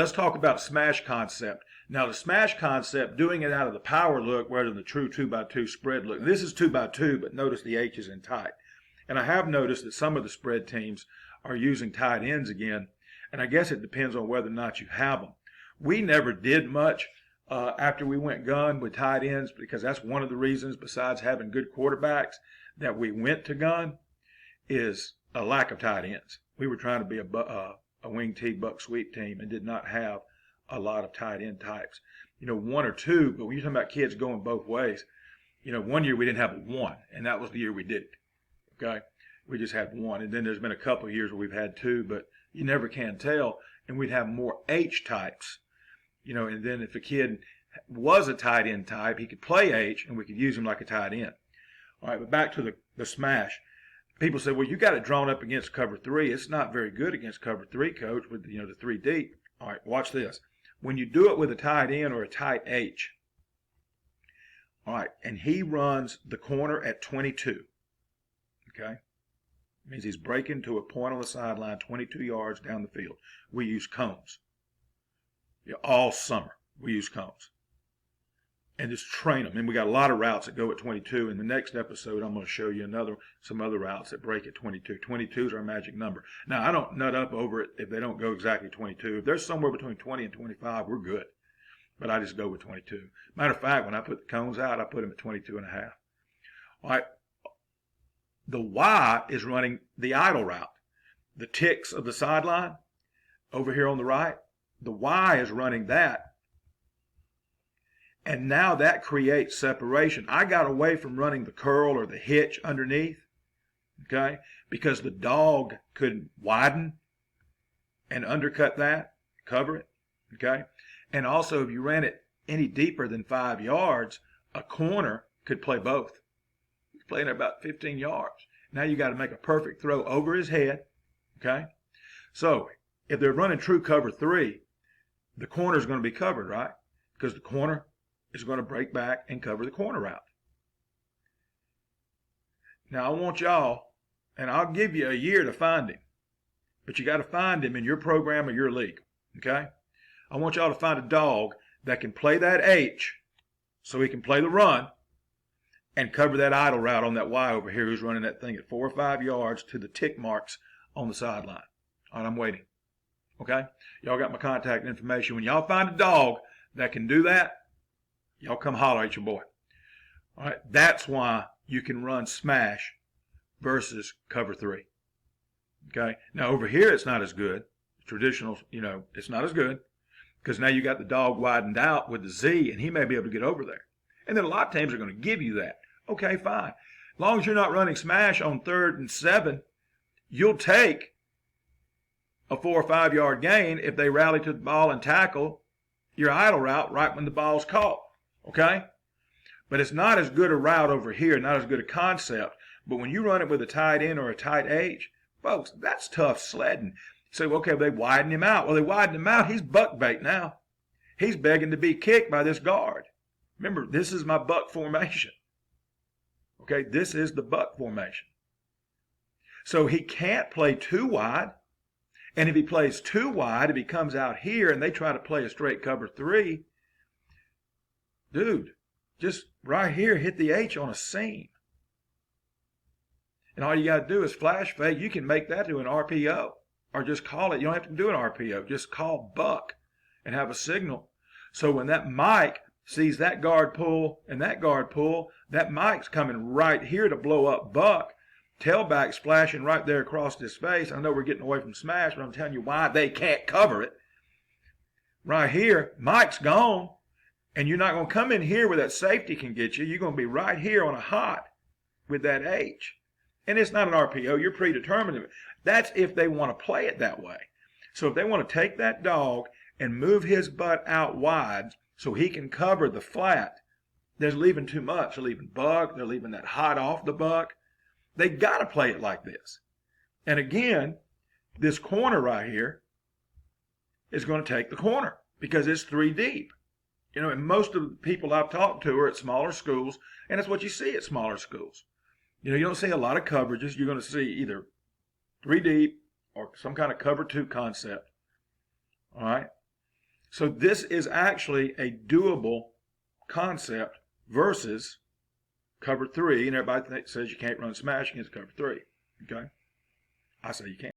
Let's talk about smash concept. Now the smash concept, doing it out of the power look rather than the true 2x2 spread look. This is 2x2, but notice the H is in tight. And I have noticed that some of the spread teams are using tight ends again, and I guess it depends on whether or not you have them. We never did much after we went gun with tight ends, because that's one of the reasons, besides having good quarterbacks, that we went to gun is a lack of tight ends. We were trying to be a wing T buck sweep team and did not have a lot of tight end types. One or two, but when you're talking about kids going both ways, one year we didn't have one, and that was the year we did it. Okay? We just had one. And then there's been a couple of years where we've had two, but you never can tell. And we'd have more H types, and then if a kid was a tight end type, he could play H and we could use him like a tight end. All right, but back to the smash. People say, well, you got it drawn up against cover three. It's not very good against cover three, coach, with the three deep. All right, watch this. When you do it with a tight end or a tight H, all right, and he runs the corner at 22, okay? It means he's breaking to a point on the sideline 22 yards down the field. We use cones. All summer, we use cones. And just train them. And we got a lot of routes that go at 22. In the next episode, I'm going to show you some other routes that break at 22. 22 is our magic number. Now, I don't nut up over it if they don't go exactly 22. If they're somewhere between 20 and 25, we're good. But I just go with 22. Matter of fact, when I put the cones out, I put them at 22 and a half. All right. The Y is running the idle route. The ticks of the sideline over here on the right, the Y is running that. And now that creates separation. I got away from running the curl or the hitch underneath, okay, because the dog could widen and undercut that, cover it, okay. And also, if you ran it any deeper than 5 yards, a corner could play both. He's playing at about 15 yards. Now you got to make a perfect throw over his head, okay. So if they're running true cover three, the corner is going to be covered, right? Because the corner is going to break back and cover the corner route. Now I want y'all, and I'll give you a year to find him, but you got to find him in your program or your league, okay? I want y'all to find a dog that can play that H so he can play the run and cover that idle route on that Y over here who's running that thing at 4 or 5 yards to the tick marks on the sideline. All right, I'm waiting, okay? Y'all got my contact information. When y'all find a dog that can do that, y'all come holler at your boy. All right, that's why you can run smash versus cover three. Okay, now over here it's not as good. Traditional, it's not as good because now you got the dog widened out with the Z and he may be able to get over there. And then a lot of teams are going to give you that. Okay, fine. As long as you're not running smash on 3rd and 7, you'll take a 4 or 5 yard gain if they rally to the ball and tackle your idle route right when the ball's caught. Okay? But it's not as good a route over here, not as good a concept. But when you run it with a tight end or a tight H, folks, that's tough sledding. You say, well, okay, they widen him out. Well, they widen him out. He's buck bait now. He's begging to be kicked by this guard. Remember, this is my buck formation. Okay, this is the buck formation. So he can't play too wide. And if he plays too wide, if he comes out here and they try to play a straight cover three, dude, just right here, hit the H on a seam. And all you got to do is flash fade. You can make that to an RPO or just call it. You don't have to do an RPO. Just call buck and have a signal. So when that Mike sees that guard pull and that guard pull, that Mike's coming right here to blow up buck. Tailback splashing right there across his face. I know we're getting away from smash, but I'm telling you why they can't cover it. Right here, Mike's gone. And you're not going to come in here where that safety can get you. You're going to be right here on a hot with that H. And it's not an RPO. You're predetermined. That's if they want to play it that way. So if they want to take that dog and move his butt out wide so he can cover the flat, they're leaving too much. They're leaving buck. They're leaving that hot off the buck. They got to play it like this. And again, this corner right here is going to take the corner because it's 3 deep. And most of the people I've talked to are at smaller schools, and that's what you see at smaller schools. You don't see a lot of coverages. You're going to see either 3 deep or some kind of cover 2 concept. All right? So this is actually a doable concept versus cover three, and everybody says you can't run smash against cover three. Okay, I say you can.